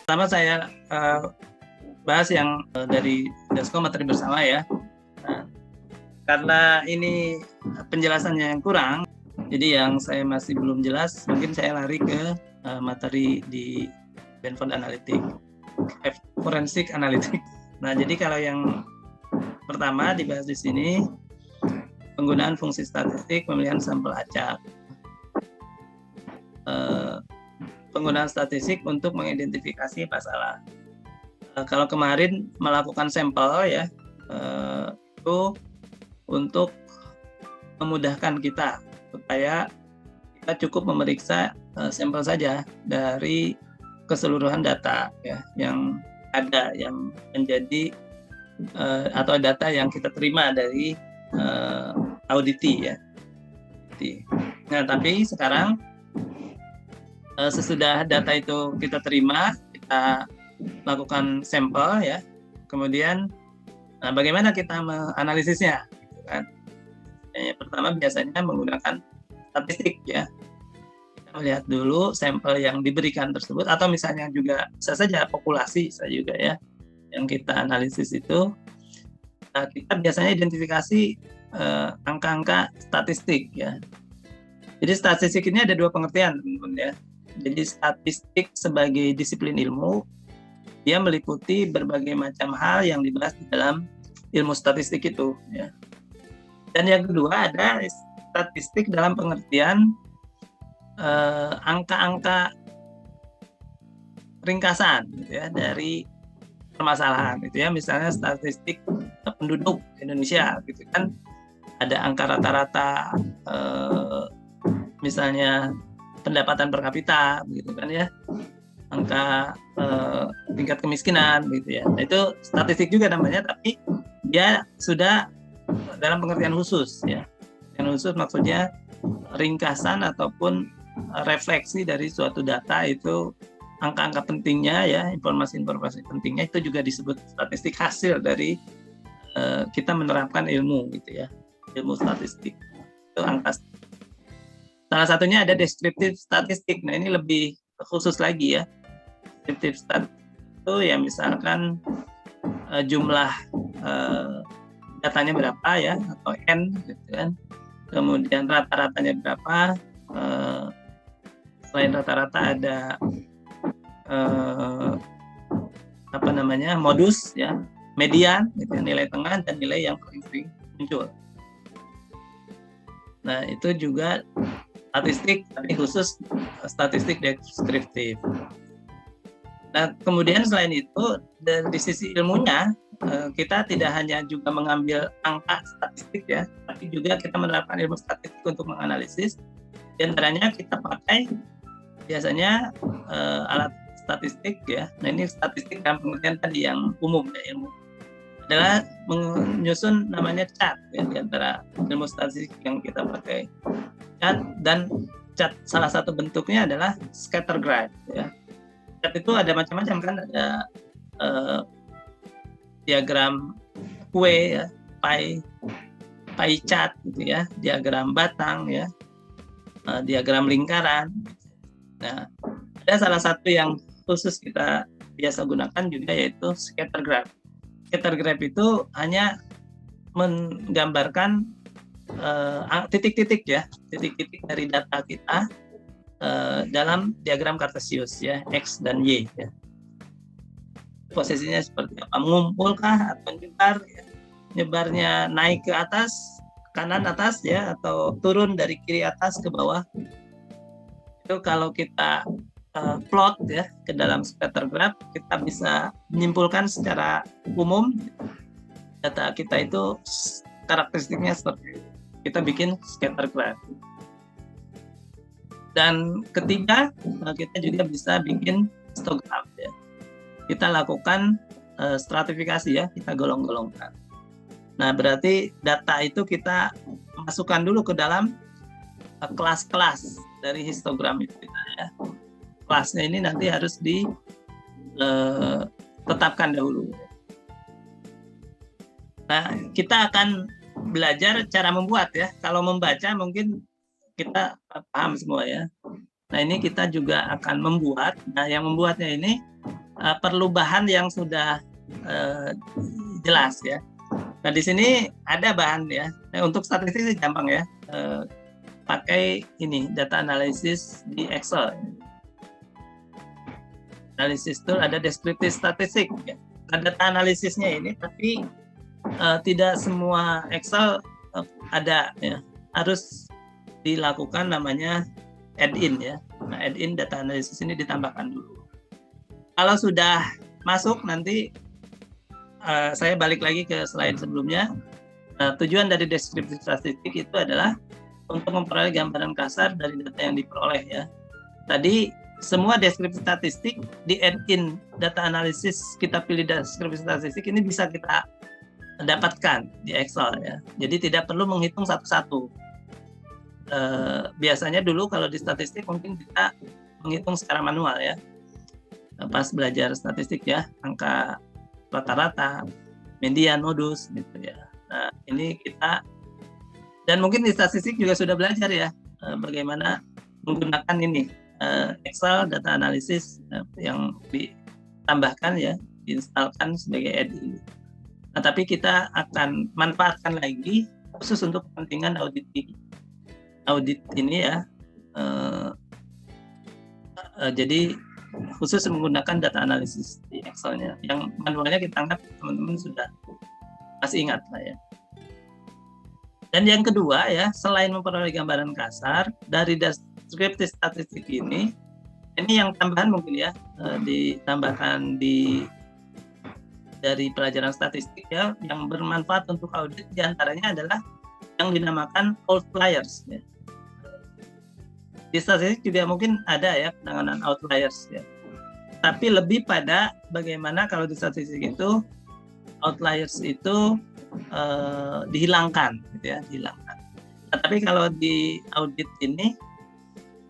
Pertama saya bahas yang dari Dasko materi bersama ya. Nah, karena ini penjelasannya yang kurang, jadi yang saya masih belum jelas, mungkin saya lari ke materi di Benford Analytic, Forensic Analytic. Nah, jadi kalau yang pertama dibahas di sini, penggunaan fungsi statistik pemilihan sampel acak. Penggunaan statistik untuk mengidentifikasi masalah. Kalau kemarin melakukan sampel ya, itu untuk memudahkan kita supaya kita cukup memeriksa sampel saja dari keseluruhan data ya yang ada, yang menjadi atau data yang kita terima dari auditi ya. Nah, tapi sekarang sesudah data itu kita terima, kita lakukan sampel ya, kemudian bagaimana kita menganalisisnya, gitu kan? Yang pertama biasanya menggunakan statistik ya. Kita melihat dulu sampel yang diberikan tersebut, atau misalnya juga bisa saja populasi bisa juga ya, yang kita analisis itu. Kita biasanya identifikasi angka-angka statistik ya. Jadi statistik ini ada dua pengertian teman-teman ya. Jadi statistik sebagai disiplin ilmu, dia meliputi berbagai macam hal yang dibahas di dalam ilmu statistik itu ya. Dan yang kedua ada statistik dalam pengertian angka-angka ringkasan gitu ya, dari permasalahan gitu ya. Misalnya statistik penduduk Indonesia gitu kan, ada angka rata-rata misalnya pendapatan per kapita gitu kan ya, angka tingkat kemiskinan gitu ya. Nah, itu statistik juga namanya, tapi dia sudah dalam pengertian khusus ya. Yang khusus maksudnya ringkasan ataupun refleksi dari suatu data, itu angka-angka pentingnya ya, informasi-informasi pentingnya itu juga disebut statistik, hasil dari kita menerapkan ilmu gitu ya, ilmu statistik. Itu angka. Salah satunya ada deskriptif statistik. Nah, ini lebih khusus lagi ya. Deskriptif statistik itu ya misalkan jumlah datanya berapa ya, atau N gitu kan. Kemudian rata-ratanya berapa. Selain rata-rata ada modus ya, median gitu, nilai tengah dan nilai yang paling sering muncul. Nah, itu juga statistik, tapi khusus statistik deskriptif. Nah, kemudian selain itu dari sisi ilmunya, kita tidak hanya juga mengambil angka statistik ya, tapi juga kita menerapkan ilmu statistik untuk menganalisis. Di antaranya kita pakai biasanya alat statistik ya. Nah, ini statistik dalam pengertian tadi yang umum ya, ilmu adalah menyusun namanya chart ya, di antara ilmu statistik yang kita pakai. Dan chart salah satu bentuknya adalah scatter graph ya. Chart itu ada macam-macam kan, ada diagram kue ya, pie chart gitu ya, diagram batang ya, diagram lingkaran. Nah, ada salah satu yang khusus kita biasa gunakan juga, yaitu scatter graph. Scatter graph itu hanya menggambarkan titik-titik ya, titik-titik dari data kita dalam diagram Cartesius ya, X dan Y ya. Posisinya seperti apa, mengumpulkah atau menyebar ya. Nyebarnya naik ke atas, kanan atas ya, atau turun dari kiri atas ke bawah. Itu kalau kita plot ya ke dalam scatter graph, kita bisa menyimpulkan secara umum data kita itu karakteristiknya seperti itu. Kita bikin scatter graph. Dan ketiga, kita juga bisa bikin histogram ya. Kita lakukan stratifikasi ya, kita golong-golongkan. Nah, berarti data itu kita masukkan dulu ke dalam kelas-kelas dari histogram itu ya. Kelasnya ini nanti harus ditetapkan dahulu. Nah, kita akan belajar cara membuat ya. Kalau membaca mungkin kita paham semua ya. Nah, ini kita juga akan membuat. Nah, yang membuatnya ini perlu bahan yang sudah jelas ya. Nah di sini ada bahan ya. Untuk statistik sih gampang ya. Pakai ini data analisis di Excel. Analisis tool ada deskriptif statistik ya. Ada data analisisnya ini, tapi tidak semua Excel ada ya. Harus dilakukan namanya add-in ya. Nah, add-in data analisis ini ditambahkan dulu. Kalau sudah masuk nanti saya balik lagi ke slide sebelumnya. Tujuan dari deskriptif statistik itu adalah untuk memperoleh gambaran kasar dari data yang diperoleh ya. Tadi semua deskriptif statistik di add-in data analisis, kita pilih deskriptif statistik ini bisa kita dapatkan di Excel ya. Jadi tidak perlu menghitung satu-satu. Biasanya dulu kalau di statistik mungkin kita menghitung secara manual ya. Pas belajar statistik ya, angka rata-rata, median, modus gitu ya. Nah, ini kita, dan mungkin di statistik juga sudah belajar ya bagaimana menggunakan ini Excel data analisis yang ditambahkan ya, diinstalkan sebagai add-in. Nah, tapi kita akan manfaatkan lagi khusus untuk kepentingan audit ini ya. Jadi khusus menggunakan data analisis di Excel-nya. Yang manualnya kita anggap teman-teman sudah masih ingat lah ya. Dan yang kedua ya, selain memperoleh gambaran kasar dari deskriptif statistik ini yang tambahan mungkin ya, ditambahkan dari pelajaran statistik ya, yang bermanfaat untuk audit diantaranya adalah yang dinamakan outliers ya. Di statistik juga mungkin ada ya penanganan outliers ya. Tapi lebih pada bagaimana kalau di statistik itu outliers itu dihilangkan gitu ya, dihilangkan. Nah, tapi kalau di audit ini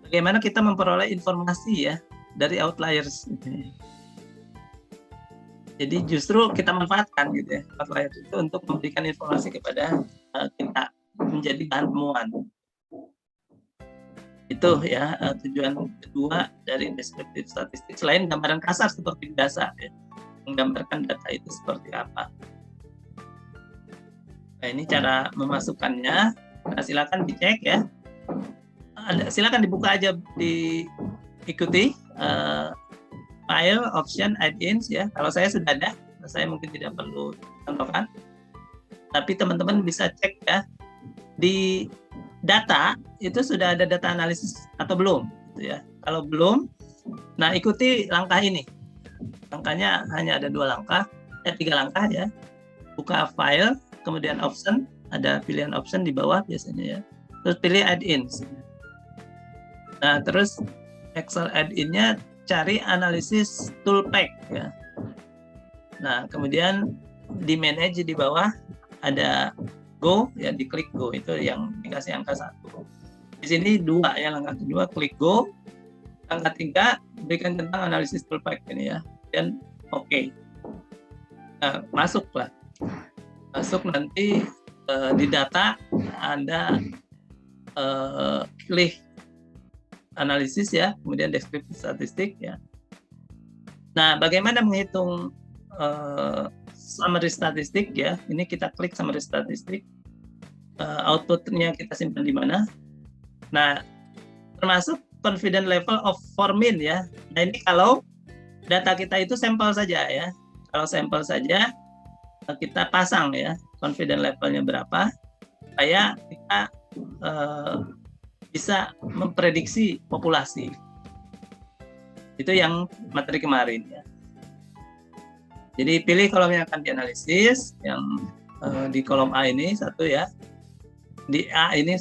bagaimana kita memperoleh informasi ya dari outliers gitu ya. Jadi justru kita manfaatkan gitu ya outliers itu untuk memberikan informasi kepada kita menjadi bahan temuan. Itu ya tujuan kedua dari deskriptif statistik, selain gambaran kasar seperti biasa ya, menggambarkan data itu seperti apa. Nah, ini cara memasukkannya. Nah, silakan dicek ya. Silakan dibuka aja, diikuti file option add-ins ya. Kalau saya sudah ada, saya mungkin tidak perlu contohkan. Tapi teman-teman bisa cek ya di data itu sudah ada data analisis atau belum gitu ya. Kalau belum, nah ikuti langkah ini. Langkahnya hanya ada 3 langkah ya. Buka file, kemudian option, ada pilihan option di bawah biasanya ya. Terus pilih add-ins. Nah, terus Excel add-in-nya cari analisis tool pack ya. Nah, kemudian di manage di bawah ada go ya, diklik go, itu yang dikasih angka 1. Di sini 2 ya, langkah kedua klik go. Langkah 3 berikan tentang analisis tool pack ini ya, dan oke. Nah, masuklah. Masuk nanti di data Anda pilih analisis ya, kemudian deskriptif statistik ya. Nah, bagaimana menghitung summary statistik ya? Ini kita klik summary statistik. Outputnya kita simpan di mana? Nah, termasuk confidence level of formin ya. Nah, ini kalau data kita itu sampel saja ya. Kalau sampel saja kita pasang ya confidence levelnya berapa supaya kita bisa memprediksi populasi. Itu yang materi kemarin ya. Jadi pilih kolom yang akan dianalisis, yang di kolom A ini 1 ya. Di A ini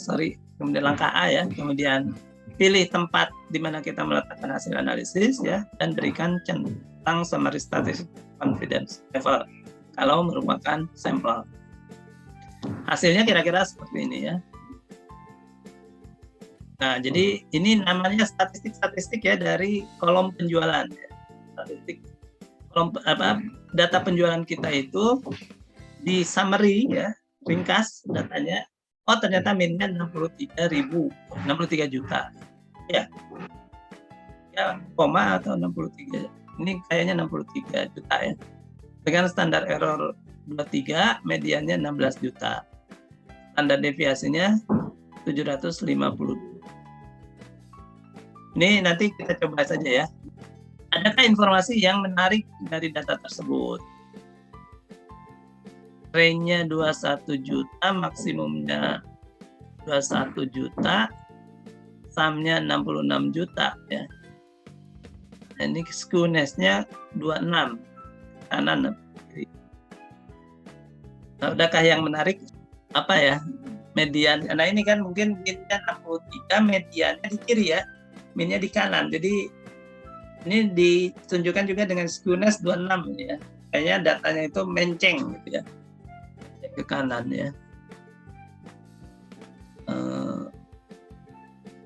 kemudian langkah A ya, kemudian pilih tempat di mana kita meletakkan hasil analisis ya, dan berikan centang summary statistic confidence level kalau merupakan sampel. Hasilnya kira-kira seperti ini ya. Nah, jadi ini namanya statistik ya dari kolom penjualan ya. Statistik kolom data penjualan kita itu di summary ya, ringkas datanya. Oh, ternyata minnya 63 juta. Ya. Ya, koma atau 63 Ini kayaknya 63 juta ya. Dengan standar error 23, mediannya 16 juta. Standar deviasinya 750. Ini nanti kita coba saja ya. Adakah informasi yang menarik dari data tersebut? Range-nya 21 juta, maksimumnya 21 juta, sum-nya 66 juta ya. Ini skewness-nya 26 kanan. Adakah yang menarik apa ya? Median. Nah ini kan mungkin min-nya 63, mediannya di kiri ya. Min-nya di kanan. Jadi ini ditunjukkan juga dengan skewness 26 ya. Kayaknya datanya itu menceng gitu ya. Ke kanan ya.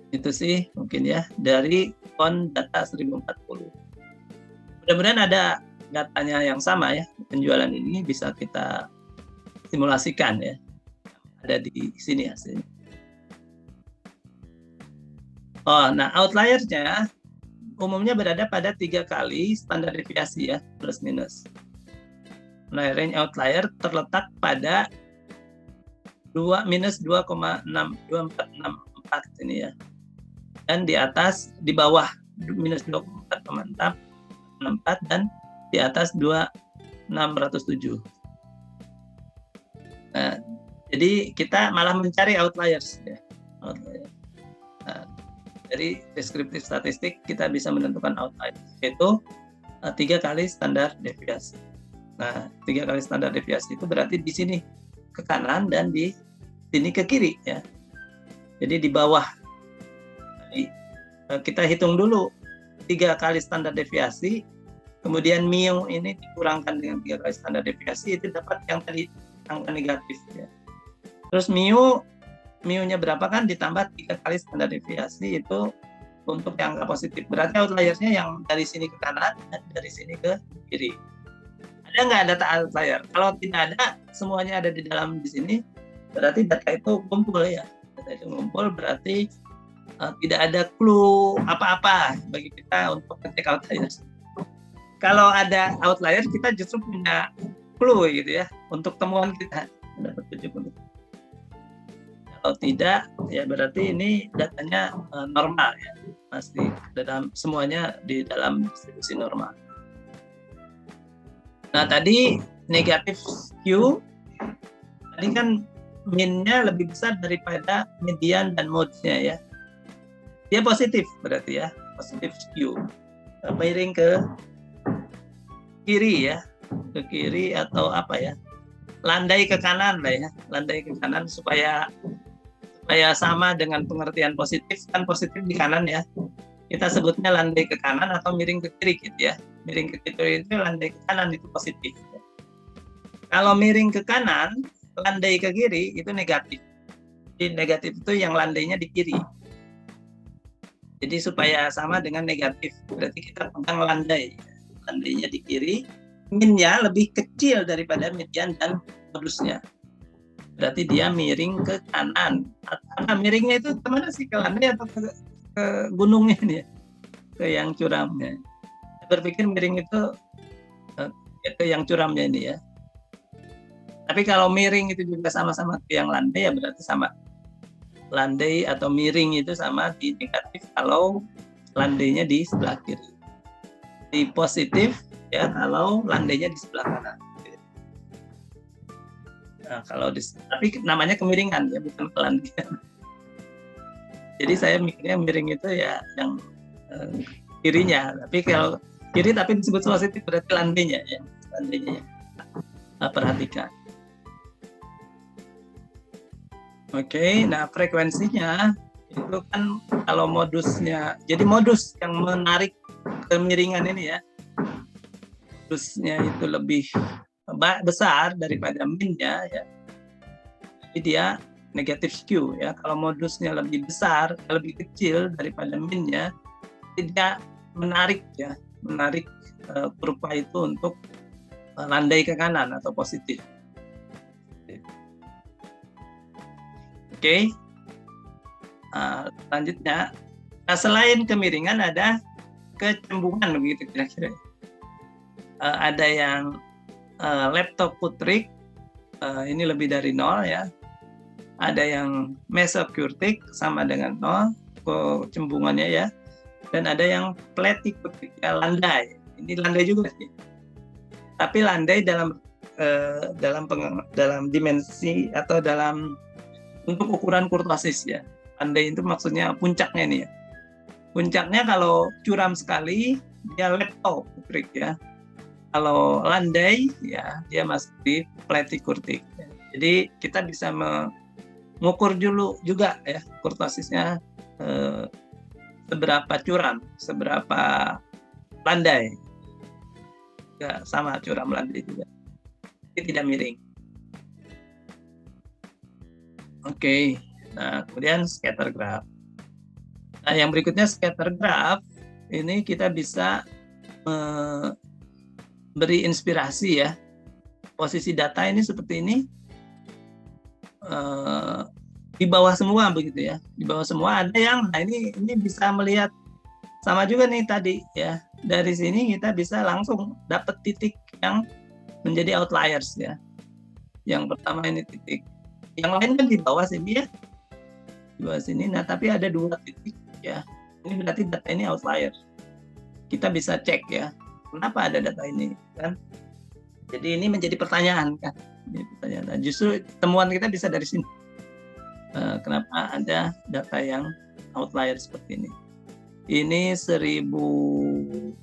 Itu sih mungkin ya dari font data 1040. Mudah-mudahan ada datanya yang sama ya. Penjualan ini bisa kita simulasikan ya. Ada di sini hasilnya. Oh, nah outlier-nya umumnya berada pada 3 kali standar deviasi ya, plus minus. Nah, range outlier terletak pada minus 2,2464 ini ya. Dan di atas, di bawah minus 24,464 dan di atas 2,607. Nah, jadi kita malah mencari outliers ya. Outliers. Nah, dari deskriptif statistik kita bisa menentukan outliers, yaitu 3 kali standar deviasi. Nah, 3 kali standar deviasi itu berarti di sini ke kanan dan di sini ke kiri ya. Jadi di bawah. Jadi, kita hitung dulu 3 kali standar deviasi, kemudian mu ini dikurangkan dengan 3 kali standar deviasi, itu dapat yang tadi angka negatif ya. Terus mu-nya berapa kan ditambah 3 kali standar deviasi itu untuk yang angka positif. Berarti outliersnya yang dari sini ke kanan dan dari sini ke kiri. Ada nggak data outlier? Kalau tidak ada, semuanya ada di dalam di sini, berarti data itu kumpul ya. Data itu kumpul berarti tidak ada clue apa-apa bagi kita untuk ngecek outliers. Kalau ada outlier, kita justru punya clue gitu ya untuk temuan kita. Dapat 70. Kalau tidak, ya berarti ini datanya normal ya, masih dalam semuanya di dalam distribusi normal. Nah tadi negatif skew, tadi kan min-nya lebih besar daripada median dan mode-nya ya. Dia positif berarti ya, positif skew. Miring ke kiri ya, ke kiri atau apa ya, landai ke kanan lah ya, landai ke kanan supaya sama dengan pengertian positif, kan positif di kanan ya. Kita sebutnya landai ke kanan atau miring ke kiri gitu ya. Miring ke kiri itu landai ke kanan itu positif. Kalau miring ke kanan, landai ke kiri itu negatif. Jadi negatif itu yang landainya di kiri. Jadi supaya sama dengan negatif, berarti kita pegang landai. Landainya di kiri, min-nya lebih kecil daripada median dan modusnya. Berarti dia miring ke kanan. Nah, miringnya itu kemana sih? Ke landai atau ke gunungnya ini ya? Ke yang curamnya. Saya berpikir miring itu ke yang curamnya ini ya. Tapi kalau miring itu juga sama-sama ke yang landai ya berarti sama. Landai atau miring itu sama di negatif kalau landainya di sebelah kiri. Di positif ya kalau landainya di sebelah kanan. Nah, kalau tapi namanya kemiringan ya bukan kelandaian. Jadi saya mikirnya miring itu ya yang kirinya. Tapi kalau kiri tapi disebut positif berarti landainya ya. Landainya ya. Nah, perhatikan. Oke, nah frekuensinya itu kan kalau modusnya, jadi modus yang menarik kemiringan ini ya, modusnya itu lebih besar daripada min-nya ya, jadi dia negatif skew ya. Kalau modusnya lebih besar, lebih kecil daripada min-nya, tidak menarik ya, menarik kurva itu untuk landai ke kanan atau positif. Oke. Selanjutnya, nah, selain kemiringan ada kecembungan begitu kira-kira. ada yang laptop putrik, ini lebih dari 0 ya. Ada yang mesocurtic sama dengan 0 kecembungannya ya. Dan ada yang platyputrik ya, landai. Ini landai juga sih. Tapi landai dalam dimensi atau dalam untuk ukuran kurtosis ya. Landai itu maksudnya puncaknya nih ya. Puncaknya kalau curam sekali dia leptoputrik ya. Kalau landai ya dia masuk di platyputrik. Jadi kita bisa mengukur dulu juga ya kurtosisnya seberapa curam, seberapa landai. Ya, sama curam landai juga. Jadi tidak miring. Oke. Nah, kemudian scatter graph. Nah, yang berikutnya scatter graph ini kita bisa beri inspirasi ya. Posisi data ini seperti ini di bawah semua begitu ya. Di bawah semua ada yang nah ini bisa melihat sama juga nih tadi ya. Dari sini kita bisa langsung dapat titik yang menjadi outliers ya. Yang pertama ini titik. Yang lain kan di bawah sini ya. Di bawah sini. Nah, tapi ada 2 titik ya. Ini berarti data ini outlier. Kita bisa cek ya. Kenapa ada data ini kan? Jadi ini menjadi pertanyaan kan. Ini pertanyaan. Nah, justru temuan kita bisa dari sini. Kenapa ada data yang outlier seperti ini? Ini 1050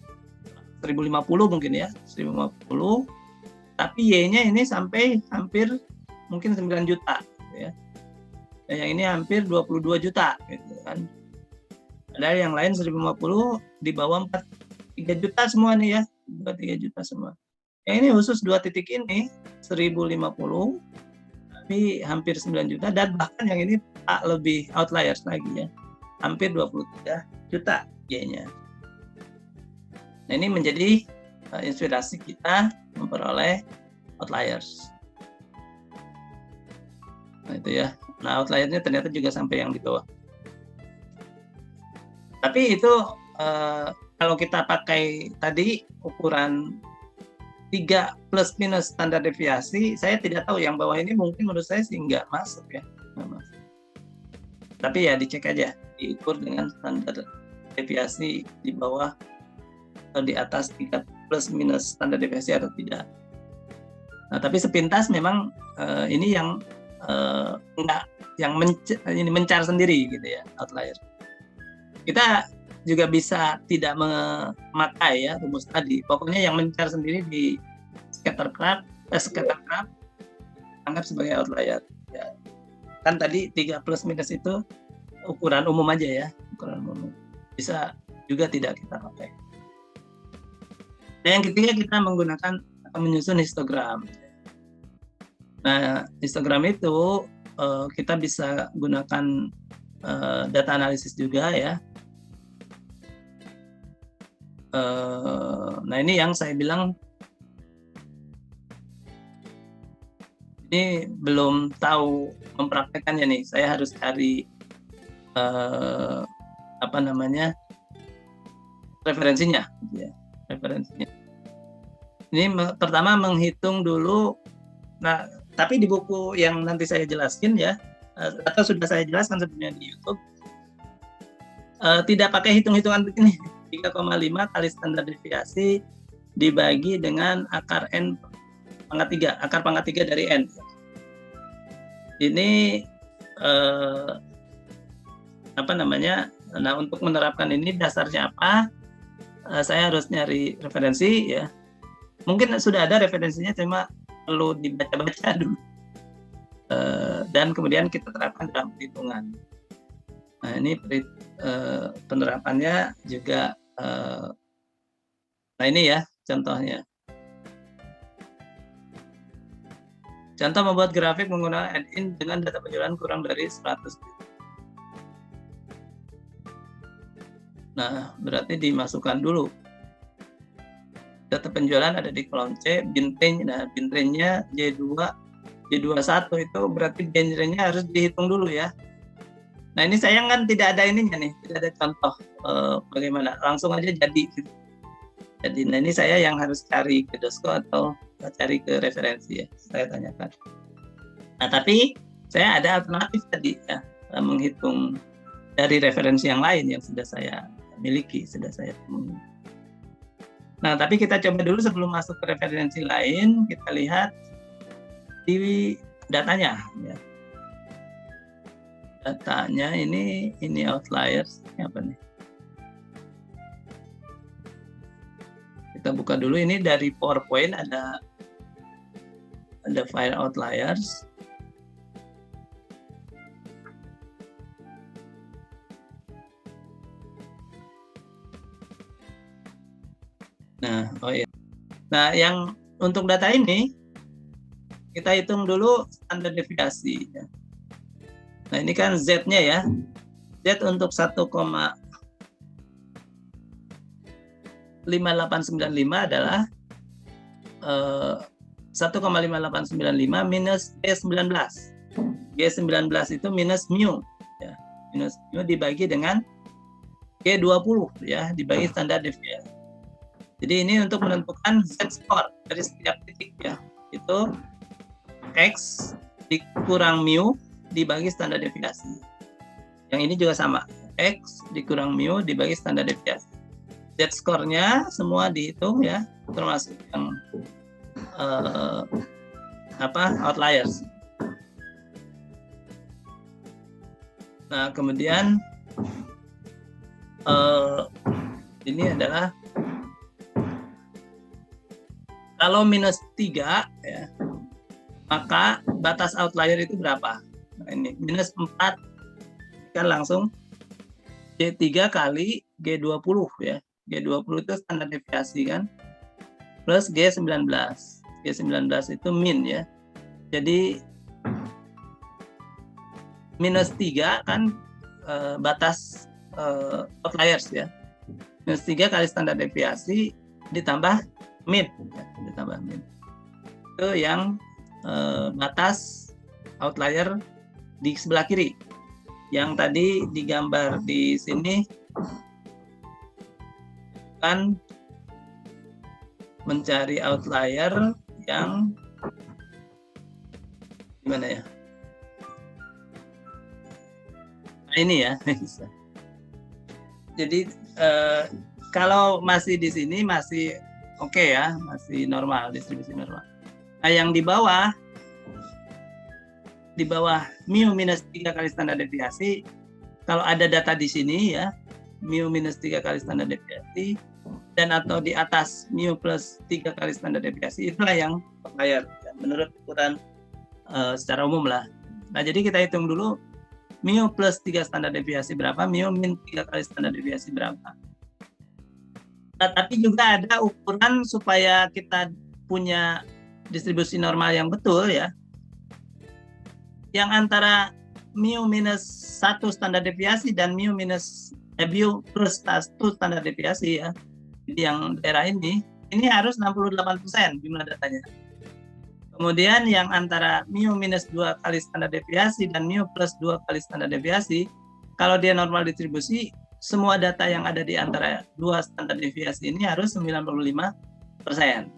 mungkin ya, 1050. Tapi Y-nya ini sampai hampir mungkin 9 juta ya. Dan yang ini hampir 22 juta gitu kan. Ada yang lain 1050 di bawah 3 juta semua nih ya. 3 juta semua. Yang ini khusus 2 titik ini 1050 tapi hampir 9 juta dan bahkan yang ini lebih outliers lagi ya. Hampir 23 juta Y-nya. Nah, ini menjadi inspirasi kita memperoleh outliers. Nah, itu ya. Nah, outliernya ternyata juga sampai yang di bawah. Tapi itu kalau kita pakai tadi ukuran 3 plus minus standar deviasi, saya tidak tahu yang bawah ini mungkin menurut saya sih nggak masuk ya. Nggak masuk. Tapi ya dicek aja, diukur dengan standar deviasi di bawah atau di atas 3 plus minus standar deviasi atau tidak. Nah, tapi sepintas memang ini yang enggak, yang mencar sendiri gitu ya, outlier. Kita juga bisa tidak memakai ya rumus tadi. Pokoknya yang mencar sendiri di scatter graph anggap sebagai outlier. Ya. Kan tadi 3 plus minus itu ukuran umum aja ya, ukuran umum. Bisa juga tidak kita pakai. Dan yang ketiga kita menggunakan atau menyusun histogram. Nah, histogram itu kita bisa gunakan data analisis juga ya. Nah, ini yang saya bilang ini belum tahu mempraktekannya nih. Saya harus cari referensinya, ya, referensinya. Ini pertama menghitung dulu. Nah, tapi di buku yang nanti saya jelaskan ya, atau sudah saya jelaskan sebenarnya di YouTube, tidak pakai hitung-hitungan begini. 3,5 kali standar deviasi dibagi dengan akar N pangkat 3, akar pangkat 3 dari N. Ini nah untuk menerapkan ini dasarnya apa? Saya harus nyari referensi ya. Mungkin sudah ada referensinya, cuma perlu dibaca-baca dulu. Dan kemudian kita terapkan dalam perhitungan. Nah, ini penerapannya juga. Nah, ini ya contohnya. Contoh membuat grafik menggunakan add-in dengan data penjualan kurang dari 100. Nah, berarti dimasukkan dulu. Data penjualan ada di kolom C, bin range. Nah, bin range-nya J2, J21 itu berarti bin range-nya harus dihitung dulu ya. Nah, ini sayang kan tidak ada ininya nih, tidak ada contoh bagaimana. Langsung aja jadi gitu. Jadi nah ini saya yang harus cari ke Dosko atau cari ke referensi ya, saya tanyakan. Nah tapi saya ada alternatif tadi ya, menghitung dari referensi yang lain yang sudah saya miliki, sudah saya temui. Nah tapi kita coba dulu sebelum masuk ke referensi lain, kita lihat di datanya ya. Datanya ini outliers apa nih? Kita buka dulu, ini dari PowerPoint ada file outliers. Nah, oh iya. Nah, yang untuk data ini kita hitung dulu standar deviasi ya. Nah, ini kan Z-nya ya. Z untuk 1,5895 adalah 1,5895 minus G19. G19 itu minus mu ya. Minus mu dibagi dengan G20 ya, dibagi standar deviasi. Jadi ini untuk menentukan Z-score dari setiap titik ya. Itu X dikurang mu dibagi standar deviasi. Yang ini juga sama, X dikurang mu dibagi standar deviasi. Z-score-nya semua dihitung ya, termasuk yang outliers. Nah kemudian ini adalah kalau minus 3 ya, maka batas outlier itu berapa? Nah, ini minus 4 kan langsung G3 kali G20 ya. G20 itu standar deviasi kan, plus G19. G19 itu min ya. Jadi minus 3 kan batas outliers ya. Minus 3 kali standar deviasi ditambah min ya, ditambah min. Itu yang batas outlier di sebelah kiri. Yang tadi digambar di sini kan mencari outlier yang gimana ya? Nah, ini ya. Jadi kalau masih di sini masih oke ya, masih normal, distribusi normal. Nah, yang di bawah mu minus 3 kali standar deviasi, kalau ada data di sini ya, mu minus 3 kali standar deviasi, dan atau di atas mu plus 3 kali standar deviasi, itulah yang outlier ya, menurut ukuran secara umum lah. Nah, jadi kita hitung dulu mu plus 3 standar deviasi berapa, mu min 3 kali standar deviasi berapa. Nah, tapi juga ada ukuran supaya kita punya distribusi normal yang betul ya, yang antara mu minus 1 standar deviasi dan mu plus 1 standar deviasi ya. Jadi yang daerah ini harus 68% jumlah datanya. Kemudian yang antara mu minus 2 kali standar deviasi dan mu plus 2 kali standar deviasi, kalau dia normal distribusi, semua data yang ada di antara 2 standar deviasi ini harus 95%.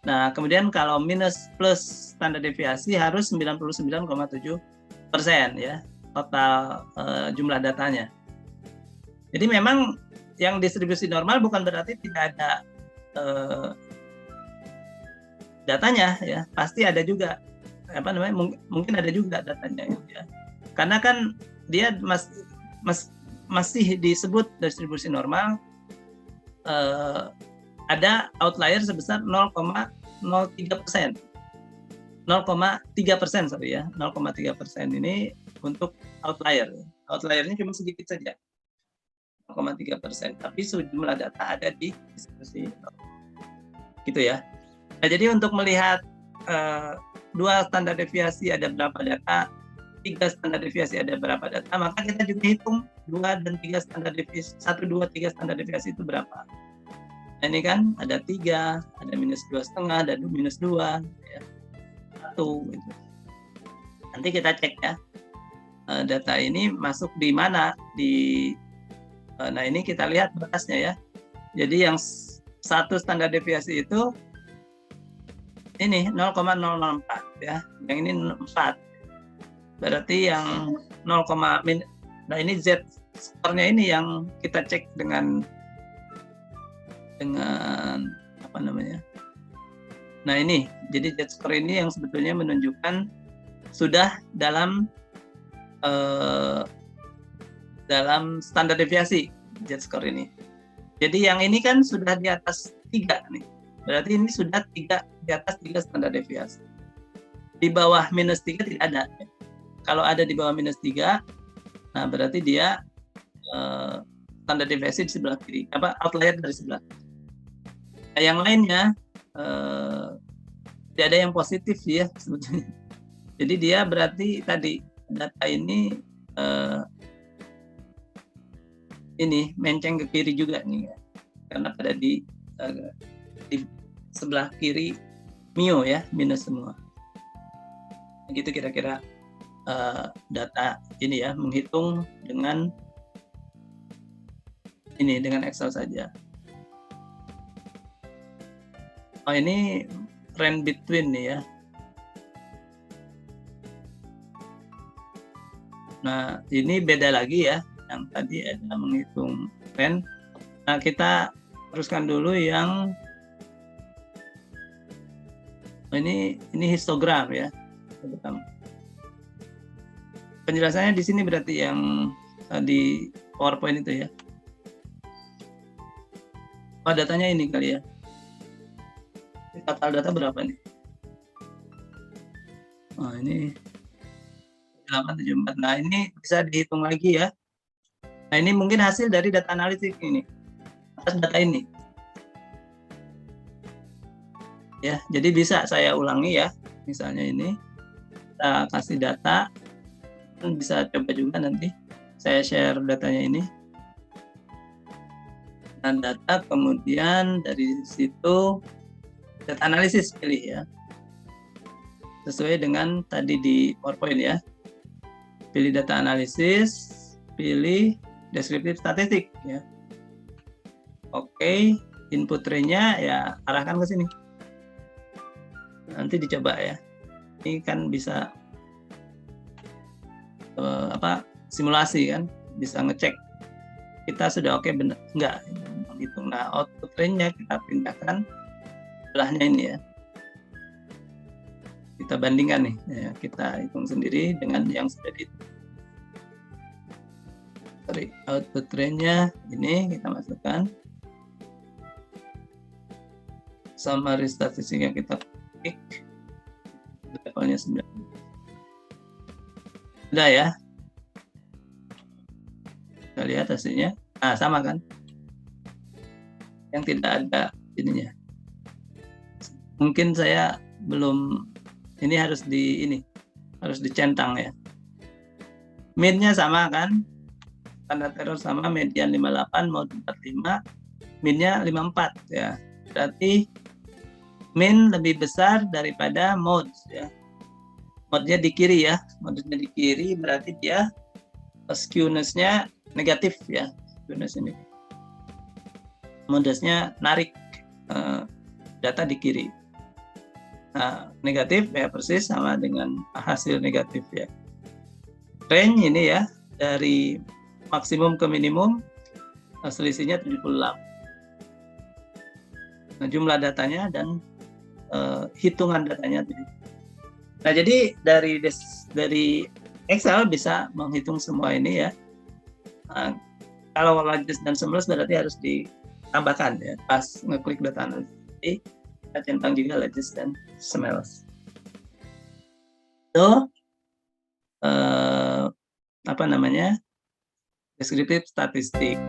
Nah, kemudian kalau minus plus standar deviasi harus 99,7% ya, total jumlah datanya. Jadi memang yang distribusi normal bukan berarti tidak ada datanya ya, pasti ada juga mungkin ada juga datanya ya. Karena kan dia masih disebut distribusi normal, ada outlier sebesar 0,03%. 0,3% sorry ya, 0,3% ini untuk outlier. Outliernya cuma sedikit saja, 0,3%. Tapi sejumlah data ada di distribusi gitu ya. Nah, jadi untuk melihat 2 standar deviasi ada berapa data, 3 standar deviasi ada berapa data, maka kita juga hitung 2 dan 3 standar deviasi, 1, 2, 3 standar deviasi itu berapa. Nah, ini kan ada 3, ada minus 2,5, ada minus 2, ya. 1 gitu. Nanti kita cek ya, data ini masuk di mana, nah ini kita lihat batasnya ya. Jadi yang satu standar deviasi itu ini 0,004 ya. Yang ini 4. Berarti yang 0, nah ini Z skornya ini yang kita cek dengan apa namanya? Nah ini, jadi Z score ini yang sebetulnya menunjukkan sudah dalam standar deviasi Z score ini. Jadi yang ini kan sudah di atas 3 nih. Berarti ini sudah di atas 3 standar deviasi. Di bawah -3 tidak ada. Kalau ada di bawah -3, nah berarti dia standar deviasi di sebelah kiri, outlier dari sebelah. Nah, yang lainnya tidak ada yang positif ya sebetulnya. Jadi dia berarti tadi data ini menceng ke kiri juga nih ya. Karena pada di sebelah kiri mio ya, minus semua. Gitu kira-kira data ini ya, menghitung dengan Excel saja. Oh ini trend between nih ya. Nah ini beda lagi ya, yang tadi ada menghitung trend. Nah kita teruskan dulu yang ini histogram ya. Penjelasannya di sini berarti yang di PowerPoint itu ya. Oh datanya ini kali ya. Total data berapa nih? Oh ini 874. Nah ini bisa dihitung lagi ya. Nah ini mungkin hasil dari data analitik ini atas data ini. Ya, jadi bisa saya ulangi ya. Misalnya ini kita kasih data, bisa coba juga nanti saya share datanya ini. Dan data kemudian dari situ data analisis pilih ya. Sesuai dengan tadi di PowerPoint ya. Pilih data analisis, pilih deskriptif statistik ya. Oke, input range-nya ya arahkan ke sini. Nanti dicoba ya. Ini kan bisa simulasi kan, bisa ngecek kita sudah oke benar enggak menghitung. Nah output range-nya kita pindahkan sebelahnya ini ya, kita bandingkan nih ya, kita hitung sendiri dengan yang sudah output range-nya ini kita masukkan, summary statistiknya kita klik, levelnya 9 udah ya, kita lihat hasilnya. Nah sama kan, yang tidak ada ininya. Mungkin saya belum, ini harus dicentang ya. Min-nya sama kan, standar error sama, median 58, mode 45, min-nya 54 ya. Berarti min lebih besar daripada mode ya. Mode-nya di kiri ya, mode-nya di kiri berarti dia skewness-nya negatif ya, skewness ini. Modusnya narik data di kiri. Nah, negatif ya persis sama dengan hasil negatif ya. Range ini ya, dari maksimum ke minimum selisihnya 76. Nah, jumlah datanya dan hitungan datanya. Nah, jadi dari Excel bisa menghitung semua ini ya. Nah, kalau Logis dan Semrush berarti harus ditambahkan ya pas ngeklik data analysis. Jadi kita centang juga Logis dan Semrush. Itu deskriptif statistik.